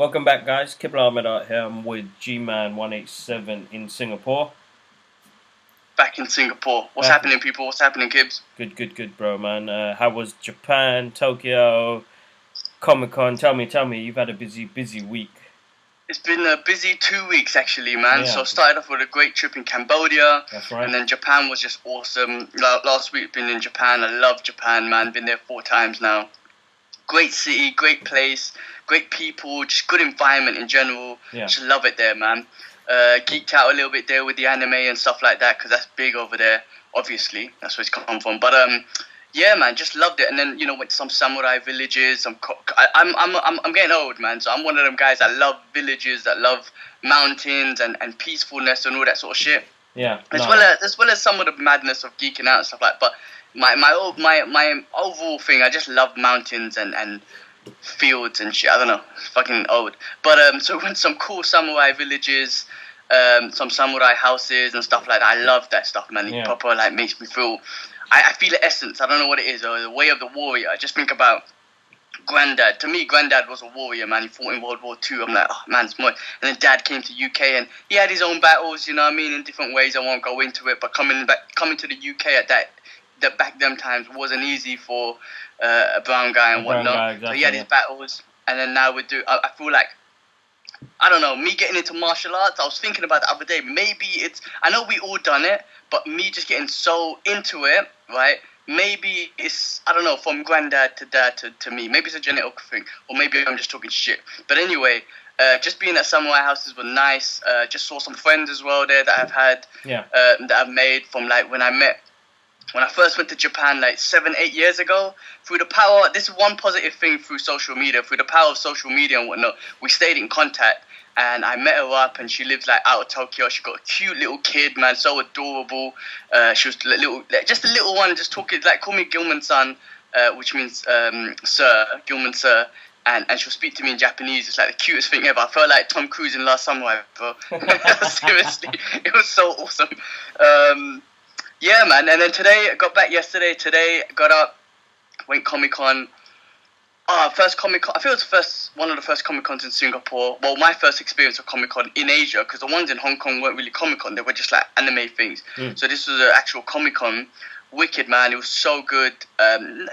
Welcome back, guys. Kibla Ahmed out here. I'm with G-Man 187 in Singapore. Back in Singapore. What's Back. happening, people? What's happening, Kibs? Good, bro, man. How was Japan, Tokyo, Comic Con? Tell me. You've had a busy week. It's been a busy 2 weeks, actually, man. Yeah. So I started off with a great trip in Cambodia. That's right. And then Japan was just awesome. Last week, been in Japan. I love Japan, man. Been there 4 times now. Great city, great place, great people, just good environment in general. Yeah. Just love it there, man. Geeked out a little bit there with the anime and stuff like that because that's big over there. Obviously, that's where it's come from. But yeah, man, just loved it. And then went to some samurai villages. I'm getting old, man. So I'm one of them guys that love villages, that love mountains and peacefulness and all that sort of shit. Yeah. As well as some of the madness of geeking out and stuff like that. But my overall thing, I just love mountains and fields and shit. I don't know, it's fucking old. But so we went to some cool samurai villages, some samurai houses and stuff like that. I love that stuff, man. It proper like makes me feel. I feel the essence. I don't know what it is, or the way of the warrior. I just think about Granddad. To me, Granddad was a warrior, man. He fought in World War II. I'm like, oh man, it's more. And then Dad came to UK and he had his own battles, you know what I mean, in different ways. I won't go into it, but coming to the UK at that back them times wasn't easy for a brown guy and whatnot. Exactly, so he had his battles, and then now I feel like, I don't know, me getting into martial arts, I was thinking about the other day, maybe I know we all done it, but me just getting so into it, right? Maybe it's, I don't know, from granddad to dad to me. Maybe it's a genetic thing, or maybe I'm just talking shit. But anyway, just being at samurai houses was nice. Just saw some friends as well there that I've had, that I've made from like when I first went to Japan like 7-8 years ago. Through the power, this is one positive thing through social media. Through the power of social media and whatnot, we stayed in contact. And I met her up, and she lives like out of Tokyo. She got a cute little kid, man, so adorable. She was just a little one, just talking like, call me Gilman-san, which means sir, Gilman-sir. And she'll speak to me in Japanese. It's like the cutest thing ever. I felt like Tom Cruise in Last Samurai, bro. Seriously, it was so awesome. Yeah, man. And then today, I got back yesterday. Today, got up, went Comic Con. First Comic Con. I feel it was one of the first Comic Cons in Singapore. Well, my first experience of Comic Con in Asia, because the ones in Hong Kong weren't really Comic Con. They were just like anime things. So this was an actual Comic Con. Wicked, man. It was so good. And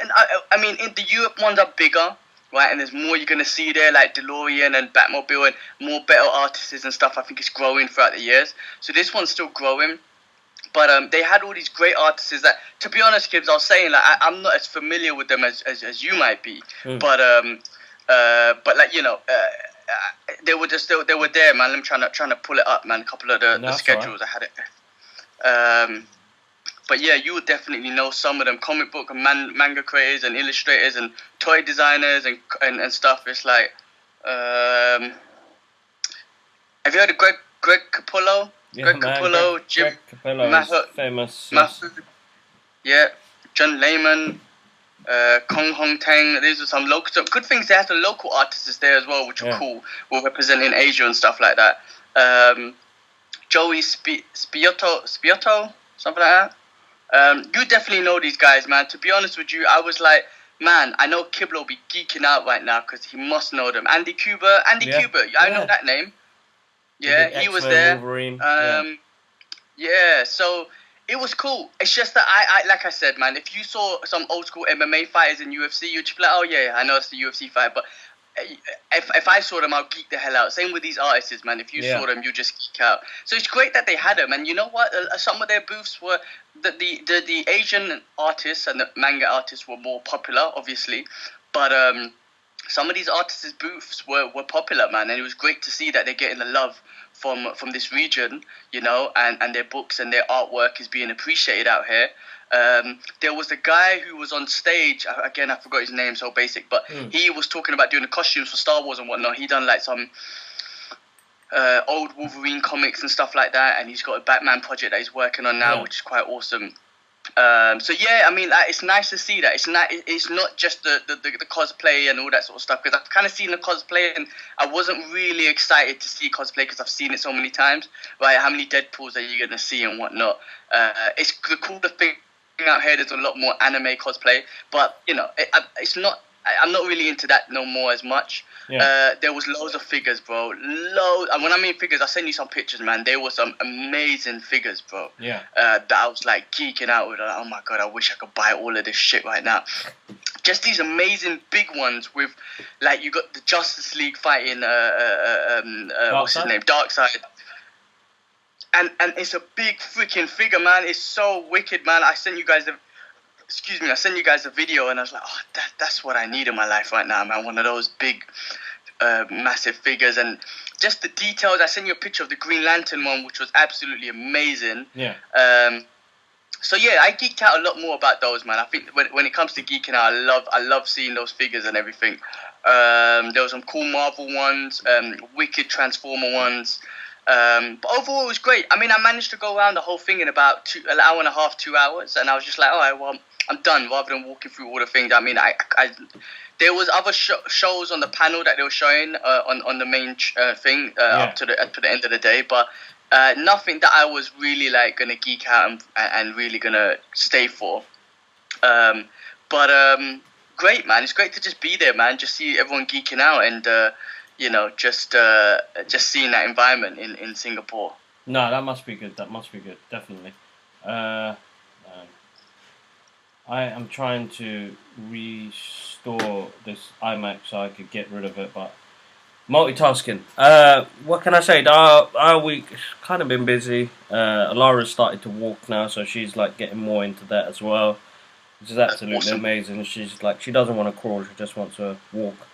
I mean, the Europe ones are bigger, right? And there's more you're gonna see there, like DeLorean and Batmobile, and more better artists and stuff. I think it's growing throughout the years. So this one's still growing. But they had all these great artists that, to be honest, Gibbs, I was saying, like, I'm not as familiar with them as you might be. But like, they were there, man. I'm trying to pull it up, man. A couple of the schedules, right. I had it. But yeah, you would definitely know some of them comic book and manga creators and illustrators and toy designers and stuff. It's like, have you heard of Greg Capullo? Yeah, Greg Capullo, Jim Capullo, famous. Yeah, John Layman, Kong Hong Tang. These are some local good things. They have the local artists there as well, which are cool. We're representing Asia and stuff like that. Joey Spiotto, something like that. You definitely know these guys, man. To be honest with you, I was like, man, I know Kibble will be geeking out right now because he must know them. Andy Cuba, I know that name. Yeah, he was there. Wolverine. Yeah, so it was cool. It's just that I like I said, man, if you saw some old school MMA fighters in UFC, you'd just be like, oh yeah, I know it's the UFC fight. But if I saw them, I'll geek the hell out. Same with these artists, man. If you saw them, you just geek out. So it's great that they had them. And you know what? Some of their booths were the Asian artists and the manga artists were more popular, obviously. But some of these artists' booths were popular, man, and it was great to see that they're getting the love from this region, and their books and their artwork is being appreciated out here. There was a guy who was on stage, again, I forgot his name, so basic, but he was talking about doing the costumes for Star Wars and whatnot. He done like some old Wolverine comics and stuff like that, and he's got a Batman project that he's working on now, which is quite awesome. So yeah, I mean, like, it's nice to see that. It's not just the cosplay and all that sort of stuff, because I've kind of seen the cosplay and I wasn't really excited to see cosplay because I've seen it so many times. Right? How many Deadpools are you gonna see and whatnot? It's the coolest thing out here. There's a lot more anime cosplay, but it's not I'm not really into that no more as much. Yeah. There was loads of figures, bro. Loads. And when I mean figures, I'll send you some pictures, man. There were some amazing figures, bro. Yeah. That I was like geeking out with. Like, oh my god, I wish I could buy all of this shit right now. Just these amazing big ones with, like, you got the Justice League fighting. What's his name? Darkseid. And it's a big freaking figure, man. It's so wicked, man. I sent you guys a video, and I was like, oh, that's what I need in my life right now, man. One of those big, massive figures, and just the details. I sent you a picture of the Green Lantern one, which was absolutely amazing. Yeah. So yeah, I geeked out a lot more about those, man. I think when it comes to geeking out, I love seeing those figures and everything. There were some cool Marvel ones, wicked Transformer ones. But overall, it was great. I mean, I managed to go around the whole thing in about an hour and a half, 2 hours, and I was just like, all right, well, I'm done. Rather than walking through all the things, I mean, there was other shows on the panel that they were showing on the main thing up to the end of the day, but nothing that I was really like gonna geek out and really gonna stay for. But great, man. It's great to just be there, man. Just see everyone geeking out and just seeing that environment in Singapore. No, that must be good. Definitely. I am trying to restore this iMac so I could get rid of it, but multitasking. What can I say? Our week has kind of been busy. Alara's started to walk now, so she's like getting more into that as well, which is absolutely awesome. amazing. She's like, she doesn't want to crawl, she just wants to walk.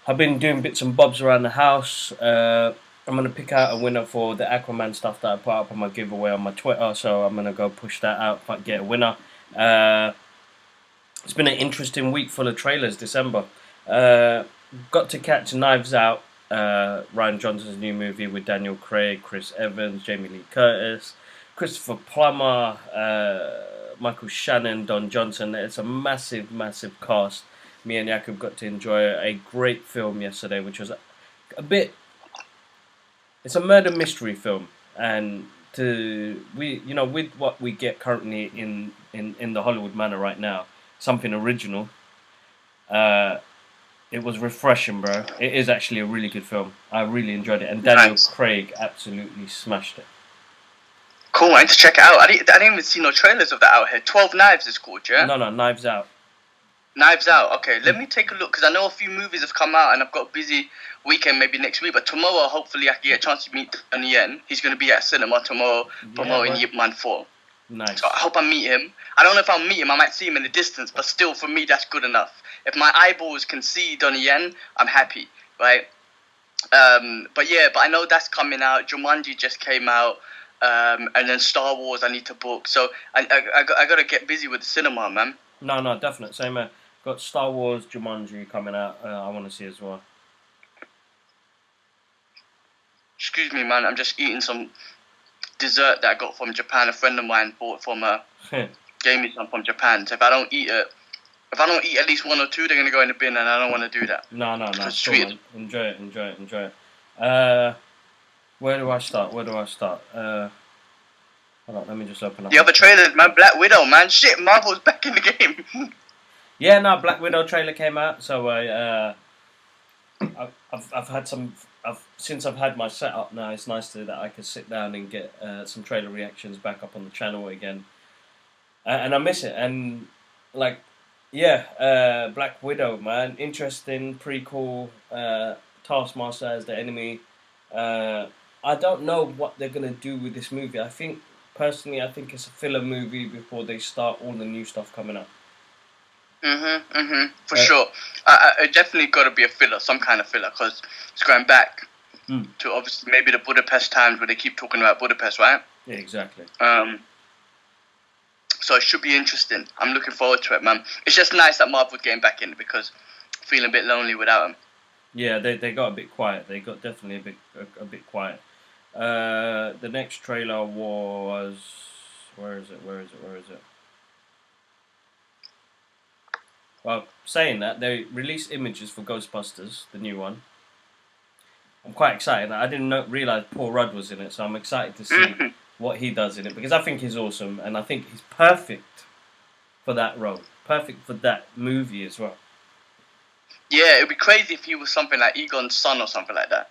I've been doing bits and bobs around the house. I'm going to pick out a winner for the Aquaman stuff that I put up on my giveaway on my Twitter, so I'm going to go push that out if I get a winner. It's been an interesting week full of trailers, December. Got to catch Knives Out, Ryan Johnson's new movie with Daniel Craig, Chris Evans, Jamie Lee Curtis, Christopher Plummer, Michael Shannon, Don Johnson. It's a massive, massive cast. Me and Jakub got to enjoy a great film yesterday, which was a bit... It's a murder mystery film, and with what we get currently in the Hollywood manor right now, something original. It was refreshing, bro. It is actually a really good film. I really enjoyed it, and Daniel Craig absolutely smashed it. Cool, I need to check it out. I didn't even see no trailers of that out here. 12 Knives is called, yeah? No, Knives Out. Knives Out, okay. Let me take a look, because I know a few movies have come out, and I've got a busy weekend maybe next week, but tomorrow, hopefully, I can get a chance to meet Donnie Yen. He's going to be at cinema tomorrow, promoting Yip Man 4. Nice. So I hope I meet him. I don't know if I'll meet him. I might see him in the distance, but still, for me, that's good enough. If my eyeballs can see Donnie Yen, I'm happy, right? But I know that's coming out. Jumanji just came out, and then Star Wars I need to book. So I got to get busy with the cinema, man. No, definitely. Same, man. Got Star Wars, Jumanji coming out. I want to see as well. Excuse me, man. I'm just eating some dessert that I got from Japan. A friend of mine bought from gave me some from Japan. So if I don't eat at least one or two, they're gonna go in the bin, and I don't want to do that. No. Cool, man. Enjoy it. Where do I start? Hold on, let me just open up. The other trailers, man. Black Widow, man. Shit, Marvel's back in the game. Yeah, no, Black Widow trailer came out, so since I've had my setup now, it's nice that I can sit down and get some trailer reactions back up on the channel again, and I miss it. And Black Widow, man, interesting prequel. Taskmaster as the enemy. I don't know what they're gonna do with this movie. I think it's a filler movie before they start all the new stuff coming up. For sure. It definitely got to be a filler, some kind of filler, because it's going back to obviously maybe the Budapest times where they keep talking about Budapest, right? Yeah, exactly. So it should be interesting. I'm looking forward to it, man. It's just nice that Marvel's getting back in it, because I'm feeling a bit lonely without them. Yeah, they got a bit quiet. They got definitely a bit quiet. The next trailer was... Where is it? Well, saying that, they released images for Ghostbusters, the new one. I'm quite excited. I didn't realise Paul Rudd was in it, so I'm excited to see what he does in it, because I think he's awesome, and I think he's perfect for that role. Perfect for that movie as well. Yeah, it'd be crazy if he was something like Egon's son or something like that.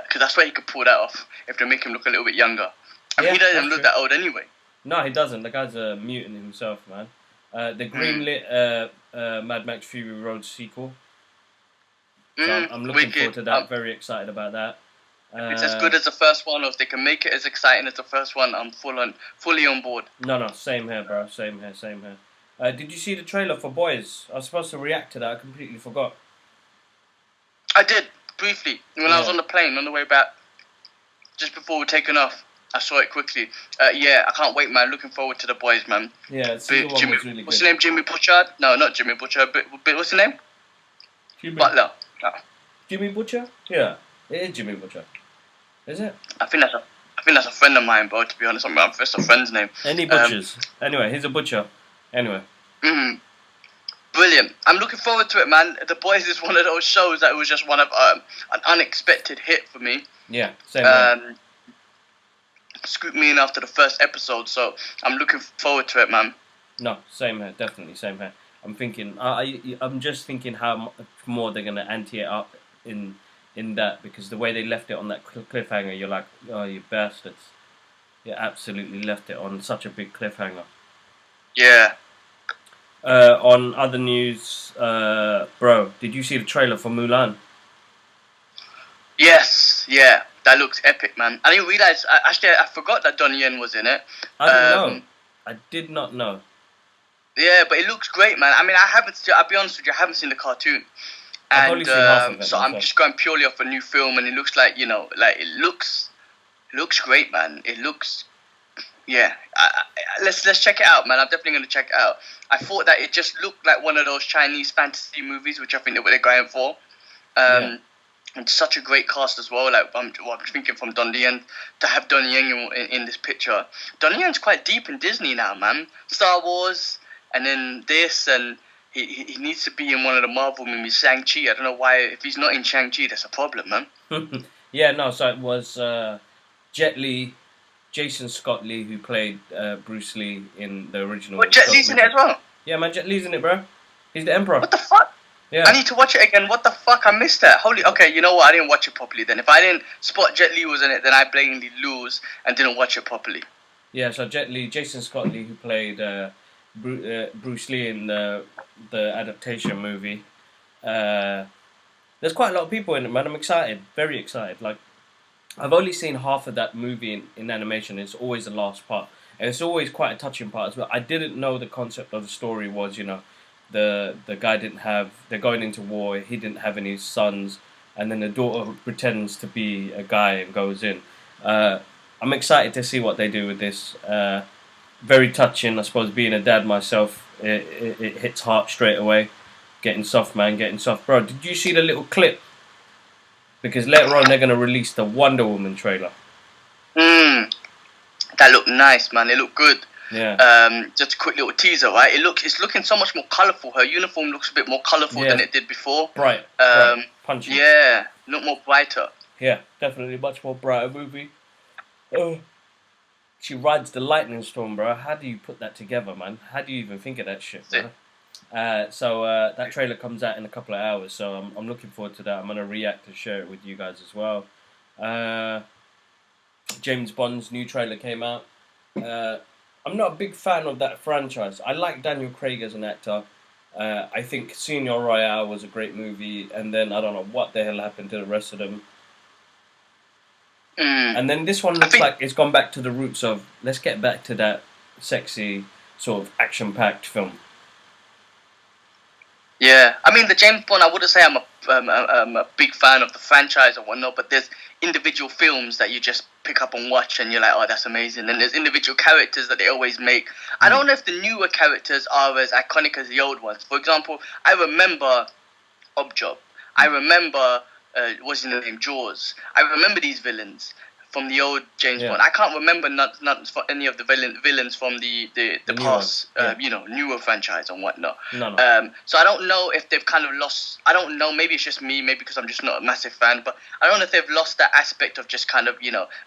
Because that's where he could pull that off if they make him look a little bit younger. I mean, Yeah, he doesn't that's look true. that old anyway. No, he doesn't. The guy's a mutant himself, man. The greenlit Mad Max Fury Road sequel. So I'm looking forward Wicked. to that. Very excited about that. If it's as good as the first one, or if they can make it as exciting as the first one, I'm fully on board. No, same here, bro. Same here. Did you see the trailer for Boys? I was supposed to react to that. I completely forgot. I did briefly when I was Yeah. on the plane on the way back, just before we're taking off. I saw it quickly. Yeah, I can't wait, man. Looking forward to the Boys, man. Yeah, season one Jimmy, was really what's good. his name? Jimmy Butcher? No, not Jimmy Butcher. But what's his name? Jimmy, Butler. No, Jimmy Butcher? Yeah, it is Jimmy Butcher. Is it? I think that's a friend of mine, bro. To be honest, that's a friend's name. Any butchers? Anyway, he's a butcher. Anyway. Brilliant. I'm looking forward to it, man. The Boys is one of those shows that was just one of an unexpected hit for me. Yeah, same here. Scooped me in after the first episode, so I'm looking forward to it, man. No, same here. Definitely same here. I'm thinking. I'm just thinking how much more they're gonna ante it up in that, because the way they left it on that cliffhanger, you're like, oh, you bastards! You absolutely left it on such a big cliffhanger. Yeah. On other news, bro, did you see the trailer for Mulan? Yes. Yeah. That looks epic, man. I didn't realize. I forgot that Donnie Yen was in it. I didn't know. I did not know. Yeah, but it looks great, man. I mean, I'll be honest with you, I haven't seen the cartoon. I've only seen half of it. So I'm just going purely off a new film, and it looks like, it looks great, man. It looks, yeah. Let's check it out, man. I'm definitely gonna check it out. I thought that it just looked like one of those Chinese fantasy movies, which I think they're going for. And such a great cast as well. Like I'm thinking from Donnie Yen, to have Donnie Yen in this picture. Donnie Yen's quite deep in Disney now, man. Star Wars, and then this, and he needs to be in one of the Marvel movies, Shang-Chi. I don't know why. If he's not in Shang-Chi, that's a problem, man. Yeah, no. So it was Jet Li, Jason Scott Lee, who played Bruce Lee in the original. But Jet Li's in it as well. Yeah, man, Jet Li's in it, bro. He's the Emperor. What the fuck? Yeah. I need to watch it again. What the fuck? I missed that. Holy. Okay, you know what? I didn't watch it properly then. If I didn't spot Jet Li was in it, then I blatantly lose and didn't watch it properly. Yeah, so Jet Li, Jason Scott Lee, who played Bruce Lee in the adaptation movie. There's quite a lot of people in it, man. I'm excited, very excited. Like, I've only seen half of that movie in animation. It's always the last part, and it's always quite a touching part as well. I didn't know the concept of the story was, the guy didn't have. They're going into war. He didn't have any sons, and then the daughter pretends to be a guy and goes in. I'm excited to see what they do with this. Very touching, I suppose. Being a dad myself, it hits heart straight away. Getting soft, man. Getting soft, bro. Did you see the little clip? Because later on they're gonna release the Wonder Woman trailer. That looked nice, man. It looked good. Yeah. Just a quick little teaser, right? It's looking so much more colourful. Her uniform looks a bit more colourful than it did before. Bright. Punchy. Yeah, look more brighter. Yeah, definitely much more brighter movie. She rides the lightning storm, bro. How do you put that together, man? How do you even think of that shit, bro? So that trailer comes out in a couple of hours, so I'm looking forward to that. I'm gonna react and share it with you guys as well. James Bond's new trailer came out. I'm not a big fan of that franchise. I like Daniel Craig as an actor. I think Casino Royale was a great movie, and then I don't know what the hell happened to the rest of them. And then this one looks like it's gone back to the roots of, let's get back to that sexy sort of action-packed film. Yeah, I mean the James Bond. I wouldn't say I'm a big fan of the franchise or whatnot, but there's individual films that you just pick up and watch, and you're like, oh, that's amazing. And there's individual characters that they always make. I don't know if the newer characters are as iconic as the old ones. For example, I remember Objob. I remember what's his name, Jaws. I remember these villains from the old James Bond. I can't remember not any of the villains from the past, newer franchise and whatnot. No. So I don't know if they've kind of lost. I don't know. Maybe it's just me. Maybe because I'm just not a massive fan. But I don't know if they've lost that aspect of just kind of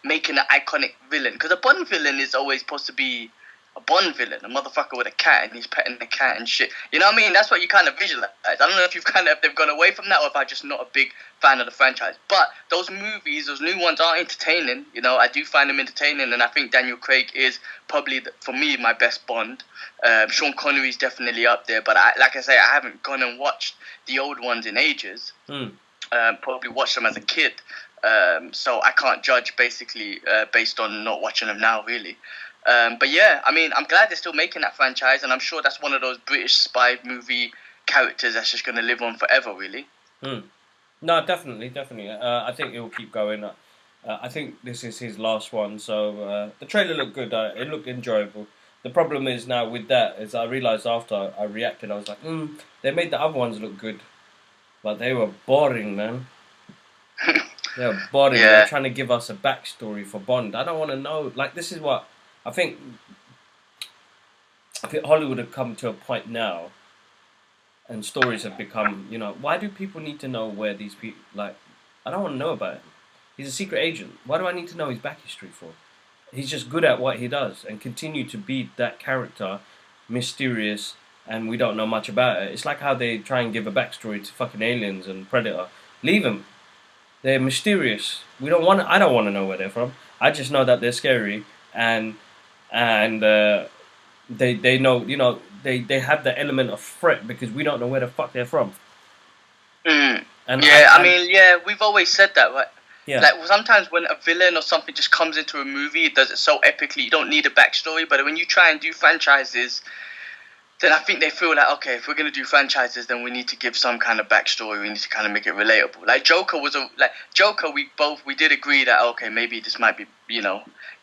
making an iconic villain. Because a Bond villain is always supposed to be a Bond villain, a motherfucker with a cat, and he's petting the cat and shit. You know what I mean? That's what you kind of visualize. I don't know if if they've gone away from that, or if I'm just not a big fan of the franchise. But those movies, those new ones, are entertaining. You know, I do find them entertaining, and I think Daniel Craig is probably, for me, my best Bond. Sean Connery is definitely up there, but like I say, I haven't gone and watched the old ones in ages. Probably watched them as a kid. So I can't judge basically based on not watching them now, really. But yeah, I mean, I'm glad they're still making that franchise, and I'm sure that's one of those British spy movie characters that's just going to live on forever, really. No, definitely. I think it will keep going. I think this is his last one, so the trailer looked good. It looked enjoyable. The problem is now with that is I realised after I reacted, I was like, they made the other ones look good, but they were boring, man. They were boring. Yeah. They were trying to give us a backstory for Bond. I don't want to know. Like, this is what I think Hollywood have come to a point now, and stories have become, why do people need to know where these people, like, I don't want to know about him. He's a secret agent. Why do I need to know his back history for? He's just good at what he does and continue to be that character, mysterious, and we don't know much about it. It's like how they try and give a backstory to fucking aliens and Predator. Leave them. They're mysterious. I don't want to know where they're from. I just know that they're scary and they know, they have the element of threat because we don't know where the fuck they're from. And I mean, we've always said that, right? Yeah. Like, sometimes when a villain or something just comes into a movie, it does it so epically, you don't need a backstory. But when you try and do franchises, then I think they feel like, okay, if we're going to do franchises, then we need to give some kind of backstory. We need to kind of make it relatable. Like Joker we did agree that, okay, maybe this might be,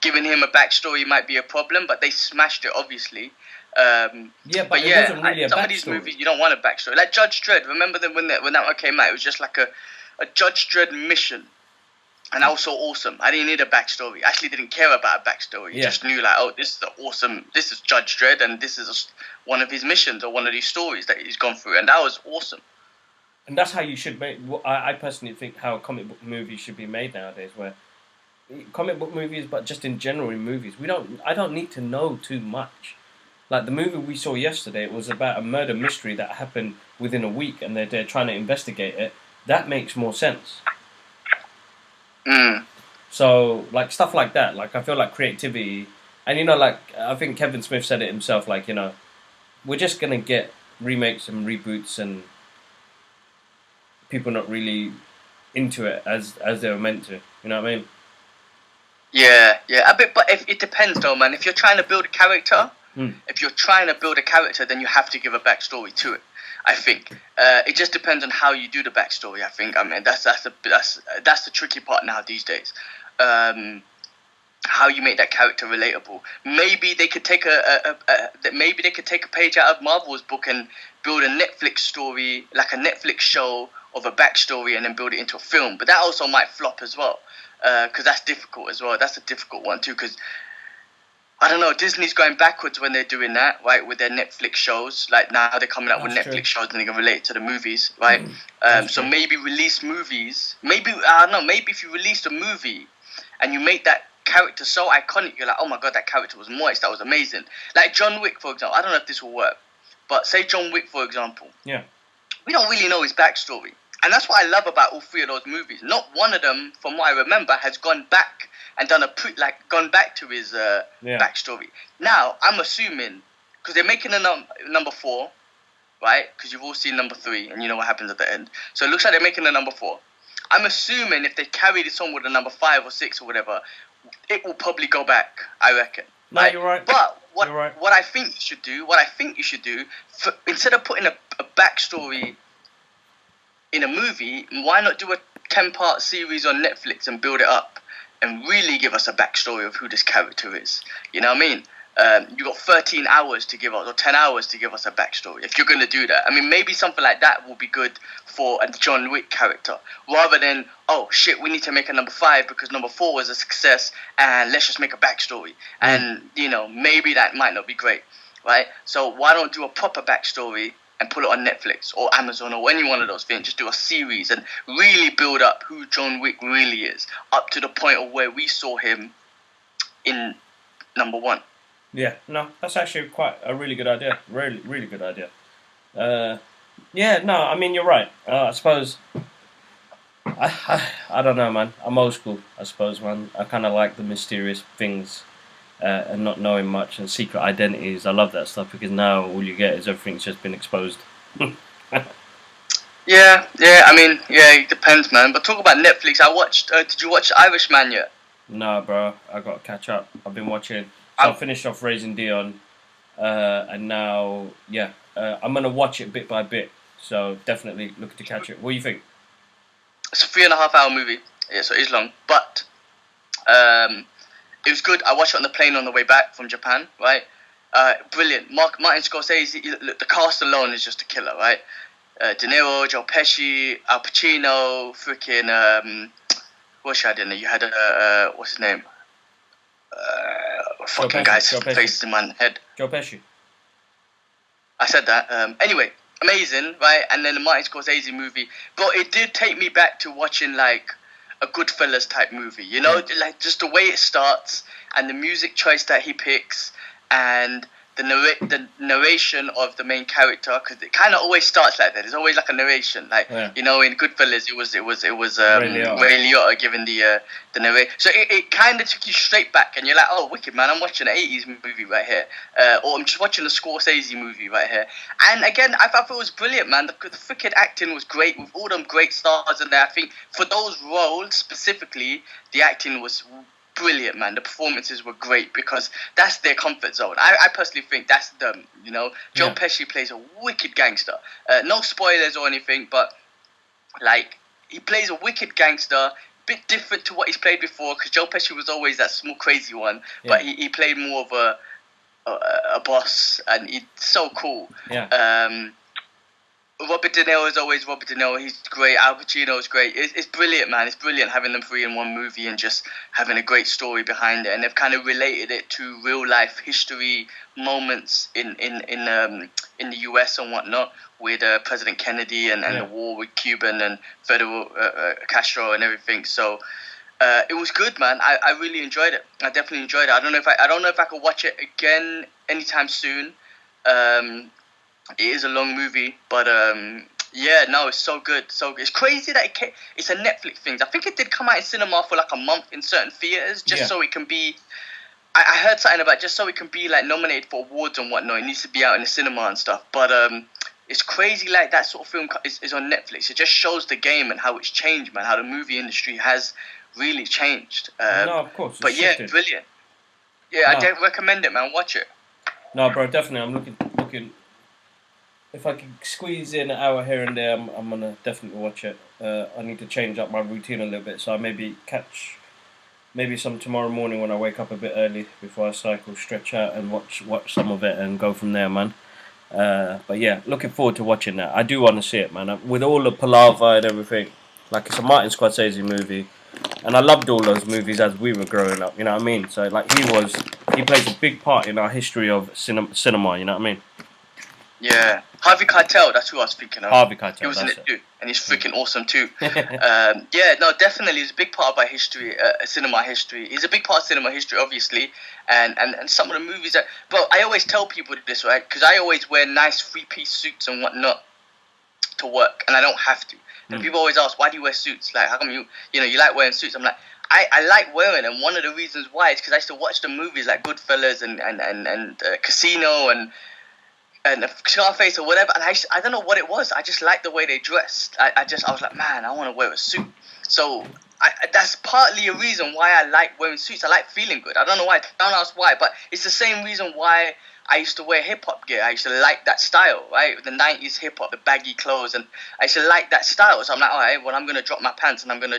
giving him a backstory might be a problem, but they smashed it, obviously. But it wasn't really a some backstory. of these movies, you don't want a backstory. Like Judge Dredd, remember when that one came out? It was just like a Judge Dredd mission. And that was so awesome. I didn't need a backstory. I actually didn't care about a backstory. I just knew, like, oh, this is Judge Dredd, and this is one of his missions or one of these stories that he's gone through, and that was awesome. And that's how you should make. I personally think how a comic book movie should be made nowadays, where comic book movies, but just in general in movies, I don't need to know too much. Like the movie we saw yesterday, it was about a murder mystery that happened within a week, and they're trying to investigate it. That makes more sense. So, like, stuff like that, like, I feel like creativity, and, like, I think Kevin Smith said it himself, like, we're just going to get remakes and reboots and people not really into it as they were meant to, you know what I mean? Yeah, a bit, but it depends though, man. If you're trying to build a character, then you have to give a backstory to it. I think it just depends on how you do the backstory. I think. I mean, that's the tricky part now these days. How you make that character relatable. Maybe they could take a page out of Marvel's book and build a Netflix story, like a Netflix show of a backstory, and then build it into a film. But that also might flop as well, because that's difficult as well. That's a difficult one too, because I don't know, Disney's going backwards when they're doing that, right, with their Netflix shows. Like, now they're coming out with Netflix shows and they can relate it to the movies, right? So maybe release movies. Maybe if you released a movie and you make that character so iconic, you're like, oh my god, that character was moist, that was amazing. Like John Wick, for example. I don't know if this will work, but say John Wick, for example. Yeah. We don't really know his backstory. And that's what I love about all three of those movies. Not one of them, from what I remember, has gone back and gone back to his backstory. Now, I'm assuming, because they're making a number 4, right? Because you've all seen number 3, and you know what happens at the end. So it looks like they're making a number 4. I'm assuming if they carry this on with a number 5 or 6 or whatever, it will probably go back, I reckon. No, you're right. But what I think you should do, instead of putting a backstory in a movie, why not do a 10-part series on Netflix and build it up and really give us a backstory of who this character is? You know what I mean? You got 13 hours to give us, or 10 hours to give us a backstory, if you're going to do that. I mean, maybe something like that will be good for a John Wick character, rather than, oh shit, we need to make a number 5 because number 4 was a success, and let's just make a backstory. And, maybe that might not be great, right? So why don't do a proper backstory and put it on Netflix or Amazon or any one of those things? Just do a series and really build up who John Wick really is, up to the point of where we saw him in number 1. Yeah, no, that's actually quite a really good idea. Really, really good idea. Uh, yeah, no, I mean you're right. I suppose I don't know, man. I'm old school, I suppose, man. I kind of like the mysterious things and not knowing much and secret identities. I love that stuff because now all you get is everything's just been exposed. Yeah, yeah. I mean, yeah, it depends, man. But talk about Netflix. I watched. Did you watch Irishman yet? Nah, bro, I got to catch up. I've been watching. So I I, finished off Raising Dion, and now, yeah, I'm gonna watch it bit by bit. So definitely looking to catch it. What do you think? it's a 3.5 hour movie. Yeah, so it's long, but um, it was good. I watched it on the plane on the way back from Japan. Right, brilliant. Martin Scorsese. Look, the cast alone is just a killer. Right, De Niro, Joe Pesci, Al Pacino, freaking what should I do? You had what's his name? Joe Fucking Pesci. guy's Joe Pesci. face in my head. Joe Pesci. I said that. Anyway, amazing, right? And then the Martin Scorsese movie, but it did take me back to watching like a Goodfellas type movie. You know, Yeah. like just the way it starts and the music choice that he picks and the narration of the main character, because it kind of always starts like that. There's always like a narration, like Yeah. you know in Goodfellas it was Ray Liotta. Ray Liotta giving the narration. So it kind of took you straight back, and you're like, oh, wicked man, I'm watching an '80s movie right here, or I'm just watching a Scorsese movie right here. And again, I thought it was brilliant, man. The freaking acting was great with all them great stars in there. I think for those roles specifically, the acting was brilliant, man. The performances were great because that's their comfort zone. I personally think that's them. You know, Joe Yeah. Pesci plays a wicked gangster. No spoilers or anything, but like he plays a wicked gangster. Bit different to what he's played before because Joe Pesci was always that small crazy one, Yeah. but he played more of a, a boss, and he's so cool. Yeah. Robert De Niro is always Robert De Niro. He's great. Al Pacino is great. It's brilliant, man. It's brilliant having them three in one movie and just having a great story behind it. And they've kind of related it to real life history moments in the US and whatnot with President Kennedy and Yeah. the war with Cuban and Fidel Castro and everything. So it was good, man. I really enjoyed it. I definitely enjoyed it. I don't know if I could watch it again anytime soon. Um, it is a long movie, but yeah, no, it's so good, so good. It's crazy that it's a Netflix thing. I think it did come out in cinema for like a month in certain theaters, just Yeah. so it can be. I heard something about just so it can be like nominated for awards and whatnot. It needs to be out in the cinema and stuff. But it's crazy like that sort of film is on Netflix. It just shows the game and how it's changed, man. How the movie industry has really changed. No, of course, it's But yeah, shifted. brilliant. Yeah, No, I recommend it, man. Watch it. no, bro, definitely. I'm looking. If I can squeeze in an hour here and there, I'm gonna definitely watch it. I need to change up my routine a little bit, so I maybe catch maybe some tomorrow morning when I wake up a bit early before I cycle, stretch out and watch some of it and go from there, man. But yeah, looking forward to watching that. I do want to see it, man. With all the palaver and everything, like it's a Martin Scorsese movie, and I loved all those movies as we were growing up. You know what I mean? So like he plays a big part in our history of cinema. You know what I mean? Yeah, Harvey Keitel. That's who I was thinking of. Harvey He Keitel, was in that's it too, and he's freaking awesome too. it. Yeah, no, definitely, he's a big part of our history, cinema history. He's a big part of cinema history, obviously, and some of the movies that. But I always tell people this, right? Because I always wear nice three-piece suits and whatnot to work, and I don't have to. And people always ask, why do you wear suits? Like, how come you like wearing suits? I'm like, I like wearing them. One of the reasons why is because I used to watch the movies like Goodfellas and Casino and Scarface or whatever, and I don't know what it was. I just liked the way they dressed. I was like, man, I want to wear a suit. So that's partly a reason why I like wearing suits. I like feeling good. I don't know why. Don't ask why, but it's the same reason why I used to wear hip hop gear. I used to like that style, right? The '90s hip hop, the baggy clothes, and I used to like that style. So I'm like, all right, well, I'm gonna drop my pants and I'm gonna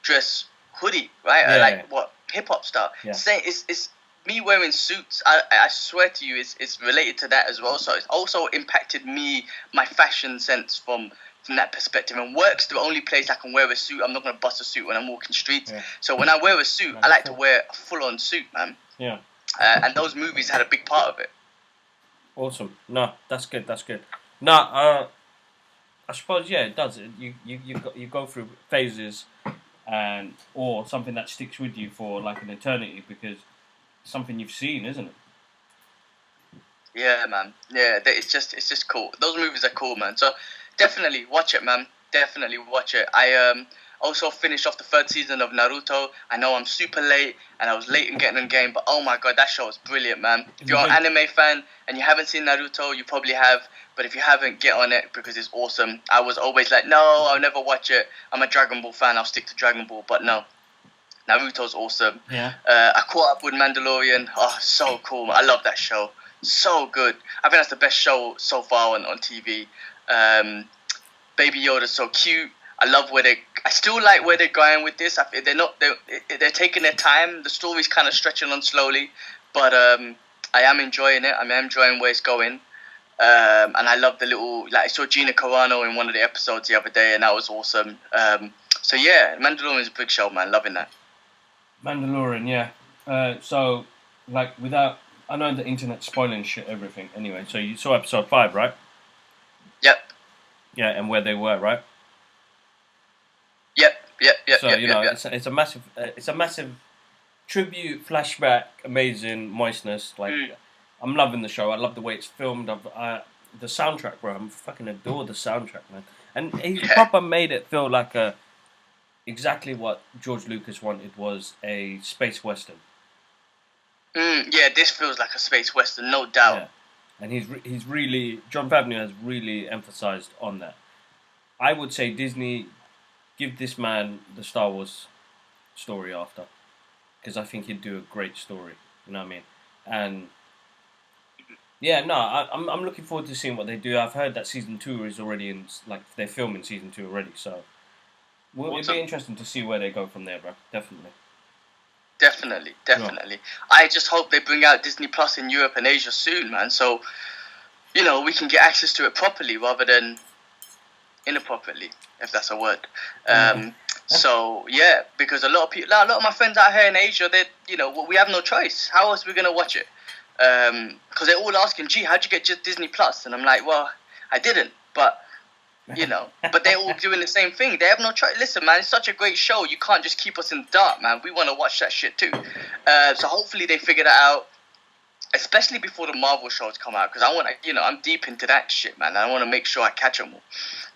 dress hoodie, right? I Yeah. like what hip hop style. Yeah. Say it's me wearing suits, I swear to you, it's related to that as well. So it's also impacted my fashion sense from that perspective. And work's the only place I can wear a suit. I'm not gonna bust a suit when I'm walking streets. Yeah. So when I wear a suit, I like to wear a full-on suit, man. Yeah. And those movies had a big part of it. Awesome. No, that's good. That's good. No, I suppose yeah, it does. You go through phases, and or something that sticks with you for like an eternity because it's something you've seen, isn't it? Yeah, man. Yeah, it's just cool. Those movies are cool, man. So definitely watch it, man. Definitely watch it. I also finished off the third season of Naruto. I know I'm super late, and I was late in getting in the game, but oh my god, that show is brilliant, man. If you're an anime fan and you haven't seen Naruto, you probably have. But if you haven't, get on it because it's awesome. I was always like, no, I'll never watch it. I'm a Dragon Ball fan. I'll stick to Dragon Ball. But no, Naruto's awesome. Yeah. I caught up with Mandalorian. Oh, so cool. I love that show. So good. I think that's the best show so far on TV. Baby Yoda's so cute. I still like where they're going with this. They're taking their time. The story's kind of stretching on slowly, but I am enjoying it. I am enjoying where it's going. And I love the little, I saw Gina Carano in one of the episodes the other day, and that was awesome. So yeah, Mandalorian's a big show, man. Loving that. Mandalorian, yeah. So, without... I know the internet spoiling shit, everything. Anyway, so you saw episode 5, right? Yep. Yeah, and where they were, right? Yep. So it's a massive tribute, flashback, amazing moistness. I'm loving the show. I love the way it's filmed. The soundtrack, bro. I fucking adore the soundtrack, man. And he proper made it feel like exactly what George Lucas wanted was a space western. Yeah, this feels like a space western, no doubt. Yeah. And he's really, John Favreau has really emphasized on that. I would say Disney, give this man the Star Wars story after, because I think he'd do a great story. You know what I mean? And yeah, no, I'm looking forward to seeing what they do. I've heard that season 2 is already in, they're filming season 2 already, so it'd be interesting to see where they go from there, bro. Definitely. Definitely. I just hope they bring out Disney Plus in Europe and Asia soon, man. So, we can get access to it properly rather than inappropriately, if that's a word. So yeah, because a lot of my friends out here in Asia, we have no choice. How else are we gonna watch it? Because they're all asking, "Gee, how'd you get just Disney Plus?" And I'm like, "Well, I didn't, but." But they're all doing the same thing. They have no choice. Listen, man, it's such a great show. You can't just keep us in the dark, man. We want to watch that shit too. So hopefully they figure that out, especially before the Marvel shows come out, because I want to, I'm deep into that shit, man. I want to make sure I catch them all.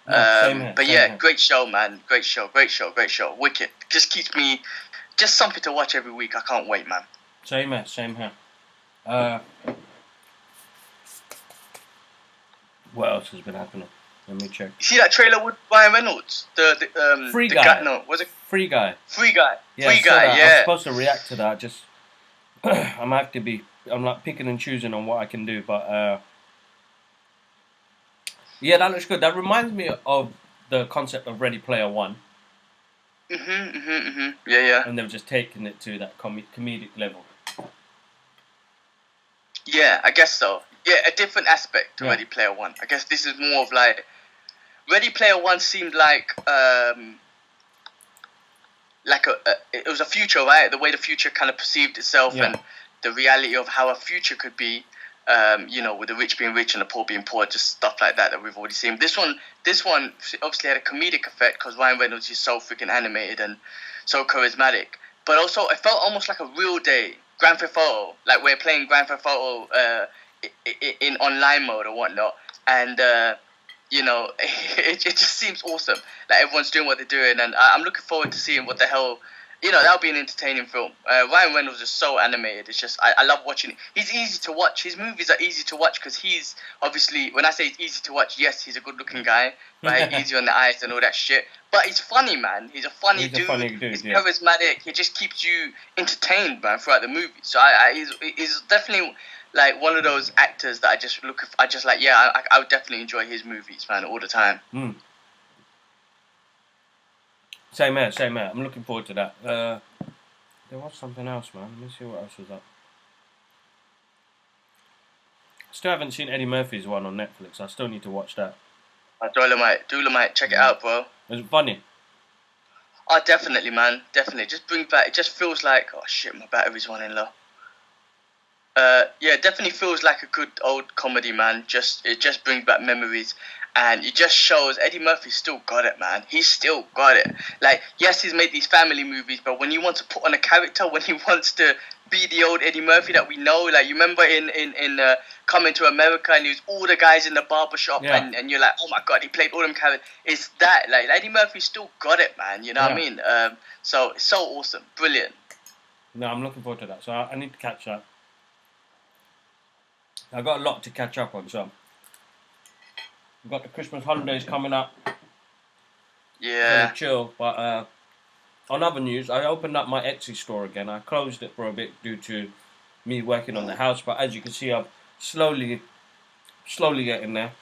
But yeah, great show, man. Great show. Wicked. Just keeps me, just something to watch every week. I can't wait, man. Same here. What else has been happening? Let me check. You see that trailer with Ryan Reynolds? The Free Guy. Was it Free Guy? Free Guy. Yeah, Free Guy. Yeah. I'm supposed to react to that. Just I'm picking and choosing on what I can do, but yeah, that looks good. That reminds me of the concept of Ready Player One. Yeah. And they've just taken it to that comedic level. Yeah, I guess so. Yeah, a different aspect to Ready Player One. I guess this is more of Ready Player One seemed like it was a future, right? The way the future kind of perceived itself and the reality of how a future could be, with the rich being rich and the poor being poor, just stuff like that we've already seen. This one obviously had a comedic effect because Ryan Reynolds is so freaking animated and so charismatic. But also, it felt almost like a real day Grand Theft Auto, like we're playing Grand Theft Auto in online mode or whatnot, and it just seems awesome. Like everyone's doing what they're doing, and I'm looking forward to seeing what the hell. That'll be an entertaining film. Ryan Reynolds is so animated. It's just I love watching it. He's easy to watch. His movies are easy to watch because he's obviously, when I say it's easy to watch, yes, he's a good-looking guy, right? Easy on the eyes and all that shit. But he's funny, man. He's a funny dude. He's charismatic. He just keeps you entertained, man, throughout the movie. So he's definitely like one of those actors that I would definitely enjoy his movies, man, all the time. Same here. I'm looking forward to that. There was something else, man. Let me see what else was up. Still haven't seen Eddie Murphy's one on Netflix. I still need to watch that. Dolomite, check it out, bro. Is it funny? Oh, definitely, man. Definitely. Just bring back. It just feels like, oh shit, my battery's running low. Yeah, it definitely feels like a good old comedy, man. It just brings back memories, and it just shows Eddie Murphy still got it, man. He's still got it. Like, yes, he's made these family movies, but when he wants to put on a character, when he wants to be the old Eddie Murphy that we know, like you remember in Coming to America, and he was all the guys in the barbershop, Yeah. and you're like, oh my god, he played all them characters. It's that, like Eddie Murphy still got it, man. You know what I Yeah. mean? So it's so awesome, brilliant. No, I'm looking forward to that. So I need to catch that. I've got a lot to catch up on. So we've got the Christmas holidays coming up. Yeah. Very chill. But on other news, I opened up my Etsy store again. I closed it for a bit due to me working on the house. But as you can see, I'm slowly getting there.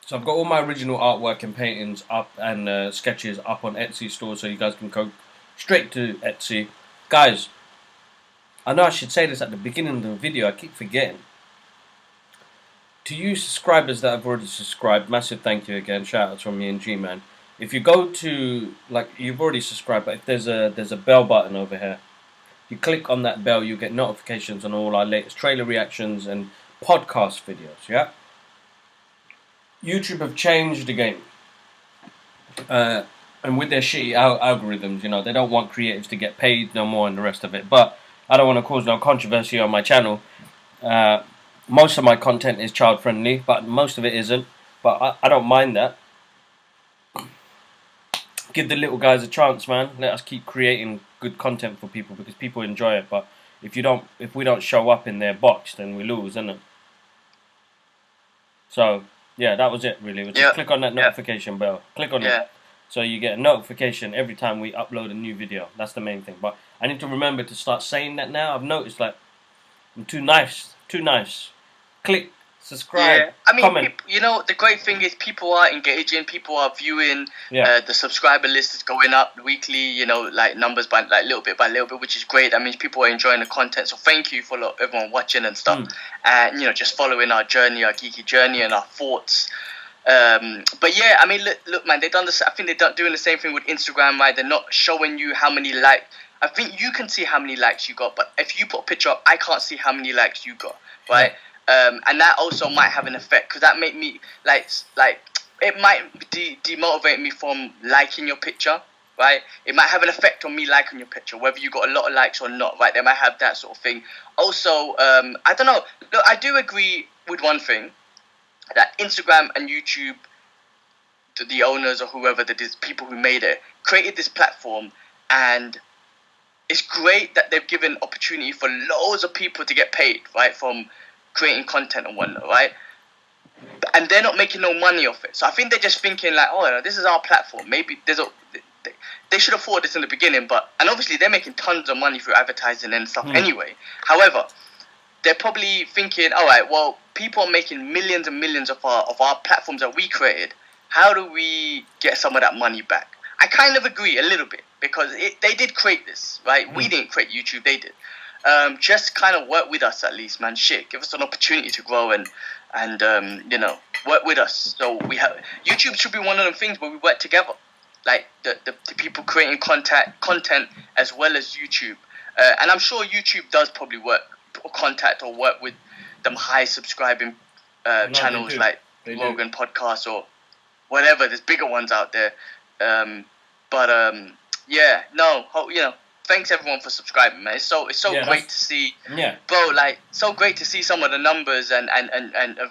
So I've got all my original artwork and paintings up and sketches up on Etsy store, so you guys can go straight to Etsy. Guys, I know I should say this at the beginning of the video, I keep forgetting. To you subscribers that have already subscribed, massive thank you again, shout outs from me and G-Man. If you go to, like, you've already subscribed, but if there's a bell button over here, you click on that bell, you get notifications on all our latest trailer reactions and podcast videos, yeah? YouTube have changed the game. And with their shitty algorithms, you know, they don't want creatives to get paid no more and the rest of it. But I don't want to cause no controversy on my channel. Most of my content is child friendly, but most of it isn't. But I don't mind that. Give the little guys a chance, man. Let us keep creating good content for people because people enjoy it. But if we don't show up in their box, then we lose, isn't it? So yeah, that was it really. Just click on that notification bell. Click on it. So you get a notification every time we upload a new video. That's the main thing. But I need to remember to start saying that now. I've noticed like I'm too nice. Click, subscribe, I mean, comment. You know, the great thing is people are engaging, people are viewing. Yeah. The subscriber list is going up weekly. You know, like numbers by little bit, which is great. That means people are enjoying the content. So thank you for everyone watching and stuff, and you know, just following our journey, our geeky journey, and our thoughts. But yeah, I mean, look, man, they've done this. I think they're doing the same thing with Instagram, right? They're not showing you how many likes. I think you can see how many likes you got, but if you put a picture up, I can't see how many likes you got, right? Yeah. And that also might have an effect because that make me like it might demotivate me from liking your picture, right? It might have an effect on me liking your picture, whether you got a lot of likes or not, right? They might have that sort of thing. Also, I don't know. Look, I do agree with one thing, that Instagram and YouTube, the owners or whoever that is, people who made it, created this platform, and it's great that they've given opportunity for loads of people to get paid, right, from creating content and whatnot, right? And they're not making no money off it. So I think they're just thinking like, oh, this is our platform. Maybe they should have thought this in the beginning, and obviously they're making tons of money through advertising and stuff anyway. However, they're probably thinking, all right, well, people are making millions and millions of our platforms that we created. How do we get some of that money back? I kind of agree a little bit because they did create this, right? We didn't create YouTube, they did. Just kind of work with us at least, man. Shit, give us an opportunity to grow and you know, work with us. So we have YouTube should be one of the things where we work together, like the people creating content as well as YouTube. And I'm sure YouTube does probably work with them high subscribing channels like Rogan Podcast or whatever. There's bigger ones out there. Yeah, no, you know, thanks everyone for subscribing, man. It's so great to see, bro. Like, so great to see some of the numbers and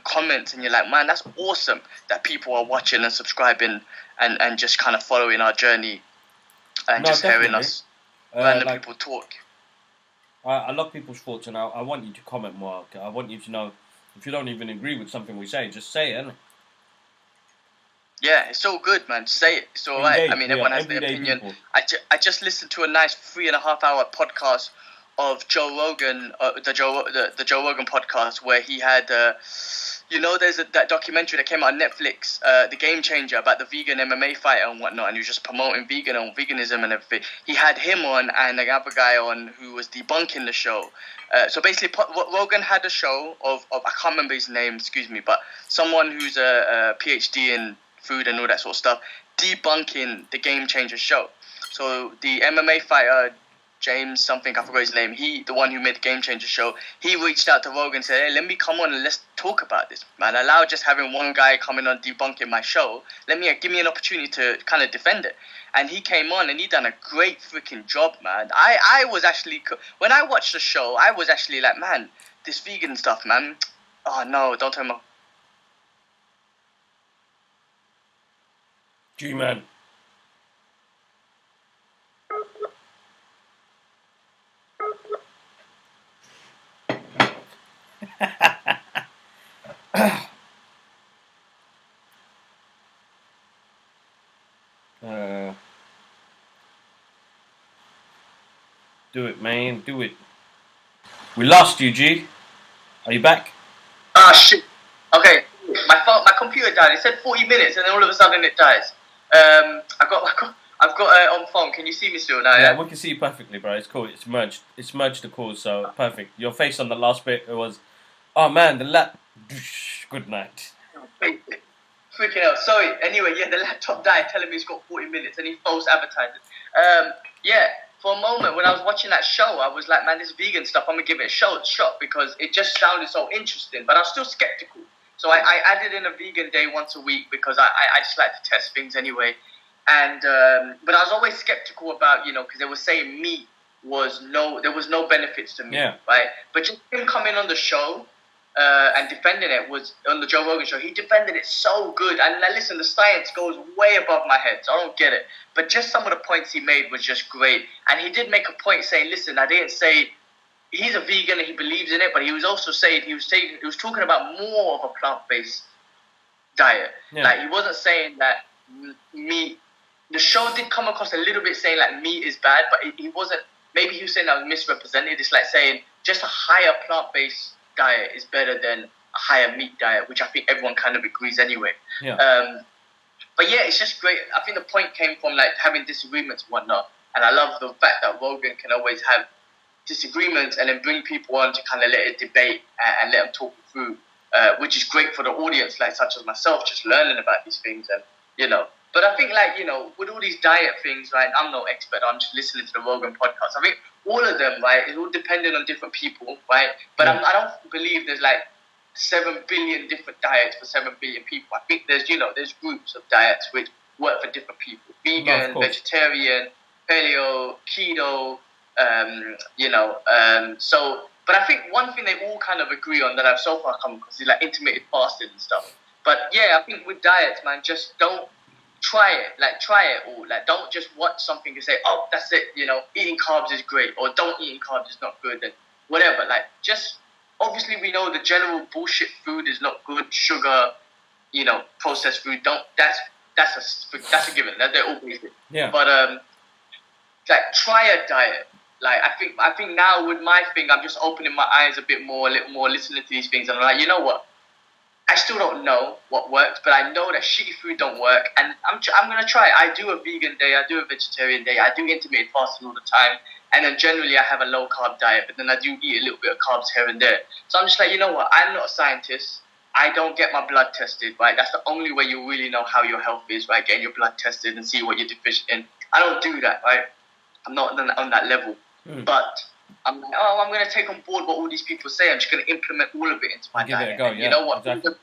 comments, and you're like, man, that's awesome that people are watching and subscribing and just kind of following our journey and just hearing us random people talk. I love people's thoughts, and I want you to comment more. I want you to know if you don't even agree with something we say, just say it. Innit? Yeah, it's so good, man. Say it. It's all right. I mean, everyone has their opinion. I just listened to a nice 3.5 hour podcast of Joe Rogan, the Joe Rogan podcast, where he had, you know, there's that documentary that came out on Netflix, The Game Changer, about the vegan MMA fighter and whatnot, and he was just promoting veganism and everything. He had him on and another guy on who was debunking the show. So basically, Rogan had a show of I can't remember his name, excuse me, but someone who's a PhD in food and all that sort of stuff, debunking the Game Changer show. So the MMA fighter James something, I forgot his name. He, the one who made the Game Changer show, he reached out to Rogan and said, "Hey, let me come on and let's talk about this, man. Allow just having one guy coming on debunking my show. Give me an opportunity to kind of defend it." And he came on and he done a great freaking job, man. I was actually, when I watched the show, I was actually like, man, this vegan stuff, man. Oh no, don't tell me. G-Man. Do it, man. Do it. We lost you, G. Are you back? Ah, shit. Okay, my computer died. It said 40 minutes, and then all of a sudden it dies. I've got on phone. Can you see me still now? Yeah, we can see you perfectly, bro. It's cool. It's merged. It's merged the calls, so perfect. Your face on the last bit, it was, oh man, the lap. Good night. Freaking hell. Sorry. Anyway, yeah, the laptop died, telling me it's got 40 minutes, and he false advertised it. Yeah. For a moment, when I was watching that show, I was like, man, this vegan stuff, I'm going to give it a shot because it just sounded so interesting. But I was still skeptical. So I added in a vegan day once a week because I just like to test things anyway. And but I was always skeptical about, because they were saying meat there was no benefits to meat, right? But just him coming on the show and defending it was on the Joe Rogan show. He defended it so good. And listen, the science goes way above my head, so I don't get it. But just some of the points he made was just great. And he did make a point saying, listen, I didn't say he's a vegan and he believes in it, but he was also saying he was talking about more of a plant-based diet. Yeah. Like, he wasn't saying that meat. The show did come across a little bit saying like meat is bad, but he wasn't. Maybe he was saying that was misrepresented. It's like saying just a higher plant-based diet is better than a higher meat diet, which I think everyone kind of agrees anyway. Yeah. But yeah, it's just great. I think the point came from like having disagreements and whatnot, and I love the fact that Rogan can always have disagreements and then bring people on to kind of let it debate and let them talk through, which is great for the audience, like such as myself, just learning about these things and But I think with all these diet things, right? I'm no expert. I'm just listening to the Rogan podcast. I think all of them, right, is all dependent on different people, right? But I don't believe there's like 7 billion different diets for 7 billion people. I think there's groups of diets which work for different people: vegan, vegetarian, paleo, keto. But I think one thing they all kind of agree on that I've so far come across is like intermittent fasting and stuff. But yeah, I think with diets, man, just don't try it. Like, try it all. Like, don't just watch something and say, oh, that's it. Eating carbs is great, or don't eating carbs is not good, and whatever. Like, just obviously we know the general bullshit food is not good. Sugar, processed food. That's a given. They're all basic. Yeah. But like, try a diet. Like, I think now with my thing, I'm just opening my eyes a bit more, a little more, listening to these things, and I'm like, you know what? I still don't know what works, but I know that shitty food don't work, and I'm gonna try it. I do a vegan day, I do a vegetarian day, I do intermittent fasting all the time, and then generally I have a low carb diet, but then I do eat a little bit of carbs here and there. So I'm just like, you know what? I'm not a scientist. I don't get my blood tested, right? That's the only way you really know how your health is, right? Getting your blood tested and see what you're deficient in. I don't do that, right? I'm not on that level, but I'm like, I'm going to take on board what all these people say. I'm just going to implement all of it into my diet. It a go, yeah, you know what? Exactly.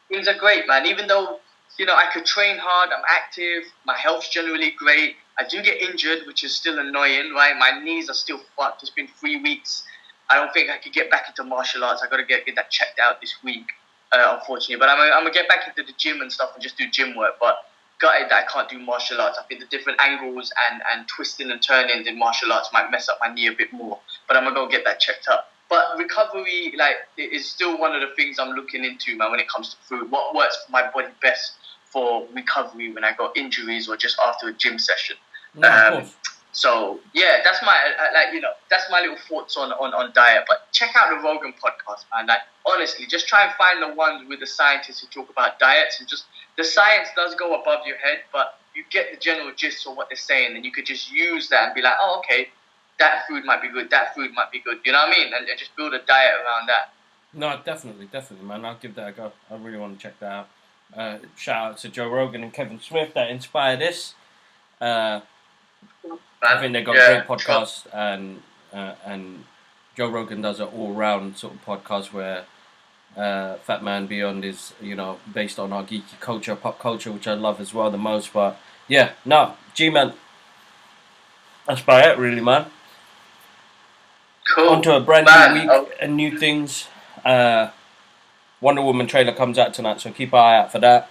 Things are great, man. Even though, I could train hard, I'm active, my health's generally great. I do get injured, which is still annoying, right? My knees are still fucked. It's been 3 weeks. I don't think I could get back into martial arts. I got to get that checked out this week, unfortunately. But I'm going to get back into the gym and stuff and just do gym work. But gutted that I can't do martial arts. I think the different angles and twisting and turning in martial arts might mess up my knee a bit more. But I'm going to go get that checked up. But recovery, is still one of the things I'm looking into, man, when it comes to food. What works for my body best for recovery when I got injuries or just after a gym session. Of course. So, yeah, that's my, that's my little thoughts on diet. But check out the Rogan podcast, man. Like, honestly, just try and find the ones with the scientists who talk about diets. And just, the science does go above your head, but you get the general gist of what they're saying. And you could just use that and be like, oh, okay, that food might be good, that food might be good. You know what I mean? And just build a diet around that. No, definitely, man. I'll give that a go. I really want to check that out. Shout out to Joe Rogan and Kevin Smith that inspired this. man. I think they got Yeah, great podcasts, and Joe Rogan does an all-round sort of podcast where Fat Man Beyond is, based on our geeky culture, pop culture, which I love as well the most. But yeah, no, G-Man, that's about it really, man. Cool. On to a brand Man, new week and new things. Wonder Woman trailer comes out tonight, so keep an eye out for that.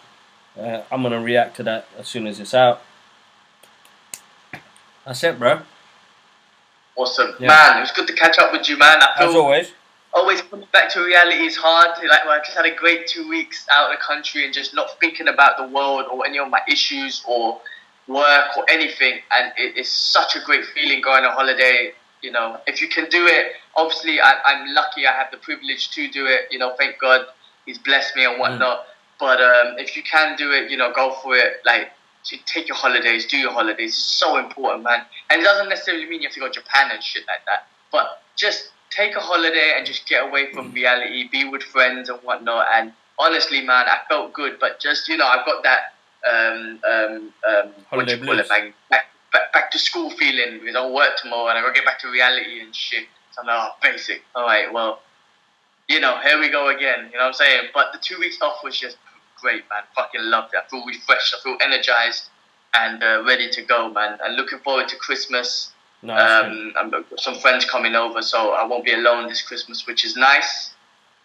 I'm going to react to that as soon as it's out. That's it, bro. Awesome. Yeah. Man, it was good to catch up with you, man. I feel As always. Always coming back to reality is hard. Like, I just had a great 2 weeks out of the country and just not thinking about the world or any of my issues or work or anything. And it's such a great feeling going on holiday. If you can do it, obviously I'm lucky I have the privilege to do it. Thank God He's blessed me and whatnot. But if you can do it, go for it. Like, take your holidays, do your holidays. It's so important, man. And it doesn't necessarily mean you have to go to Japan and shit like that. But just take a holiday and just get away from reality, be with friends and whatnot. And honestly, man, I felt good. But just, I've got that, what do you call it, man? Back to school feeling. Work tomorrow and I gotta get back to reality and shit. So I'm like, basic. All right, well, here we go again. You know what I'm saying? But the 2 weeks off was just great, man. Fucking loved it. I feel refreshed. I feel energized and ready to go, man. And looking forward to Christmas. I've got some friends coming over, so I won't be alone this Christmas, which is nice.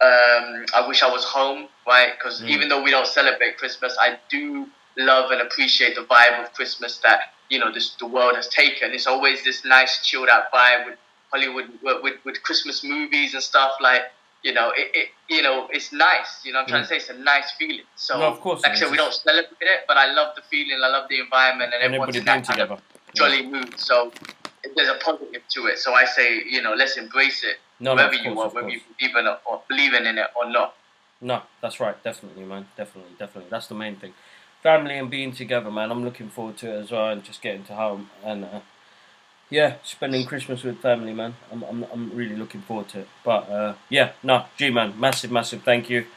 I wish I was home, right? Because even though we don't celebrate Christmas, I do love and appreciate the vibe of Christmas that the world has taken. It's always this nice, chilled out vibe with Hollywood, with Christmas movies and stuff. Like, it's nice. I'm trying to say it's a nice feeling. So, no, of course, like I said, we don't celebrate it, but I love the feeling. I love the environment, and everyone's in that kind of jolly mood. So there's a positive to it. So I say, let's embrace it, whether you are, whether you believe in it or not. No, that's right. Definitely, man. Definitely. That's the main thing. Family and being together, man. I'm looking forward to it as well, and just getting to home and spending Christmas with family, man. I'm really looking forward to it. But G-Man, massive thank you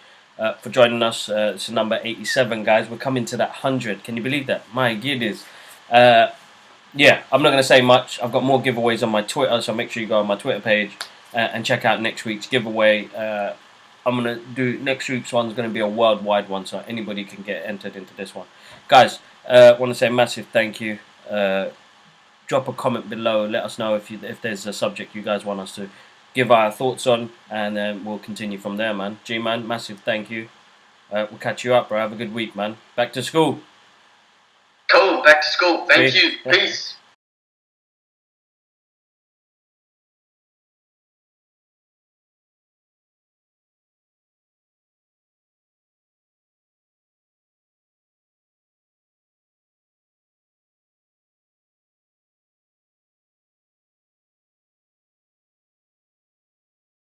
for joining us. It's number 87, guys. We're coming to that 100. Can you believe that? My goodness. I'm not going to say much. I've got more giveaways on my Twitter, so make sure you go on my Twitter page and check out next week's giveaway. I'm going to do next week's one's going to be a worldwide one, so anybody can get entered into this one. Guys, want to say massive thank you. Drop a comment below. Let us know if there's a subject you guys want us to give our thoughts on, and then we'll continue from there, man. G-Man, massive thank you. We'll catch you up, bro. Have a good week, man. Back to school. Cool, back to school. Thank you. Peace.